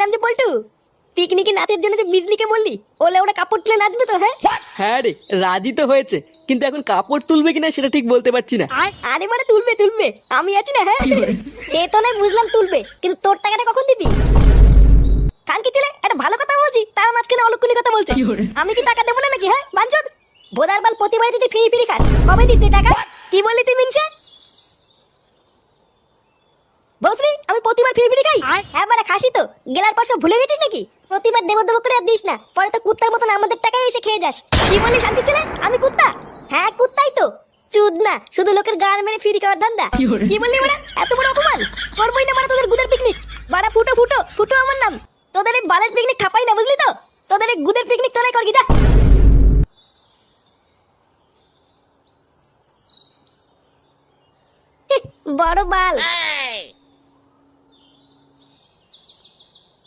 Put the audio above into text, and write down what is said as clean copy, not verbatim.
বলছিলাম যে পল্টু, পিকনিকে নাচের জন্য যে বিজলিকে বললি, ওলে ওরা কাপড় তুলে নাচবে তো? হ্যাঁ হ্যাঁ রে, রাজি তো হয়েছে, কিন্তু এখন কাপড় তুলবে কিনা সেটা ঠিক বলতে পারছি না। আরে মানে তুলবে তুলবে, আমি আছি না। হ্যাঁ সে তো নয় বুঝলাম তুলবে, কিন্তু তোর টাকাটা কখন দিবি? কালকে ছেলে একটা ভালো কথা বলছি, তার মাঝখানে অলক্ষণী কথা বলছে। আমি কি টাকা দেবো না নাকি? হ্যাঁ বাঞ্চদ, বোদার বাল প্রতিবারে তুই ফ্রি ফ্রি খাস, কবে দিস তুই টাকা? কি বললি তুই মিনছে? বসরি আমি প্রতিবার ফ্রি ফ্রি খাই? হ্যাঁ মানে খাসি তো, গেলার পর সব ভুলে গেছিস নাকি? প্রতিবার দেবো দেবো করে আর দিস না, পরে তো কুত্তার মতন আমাদের টাকায় এসে খেয়ে যাস। কি বললি শান্তি ছেলে, আমি কুত্তা? হ্যাঁ কুত্তাই তো, চুদ না, শুধু লোকের গাল মেরে ফ্রি খাওয়ার ধান্দা। কি বললি মানে, এত বড় অপমান? করবোই না মানে তোদের গুদের পিকনিক। বাড়া ফুটো ফুটো ফুটো আমার নাম, তোদের এই বালের পিকনিক খাপাই না, বুঝলি তো? তোদের এই গুদের পিকনিক তোরাই করবি, যা। বড় বাল,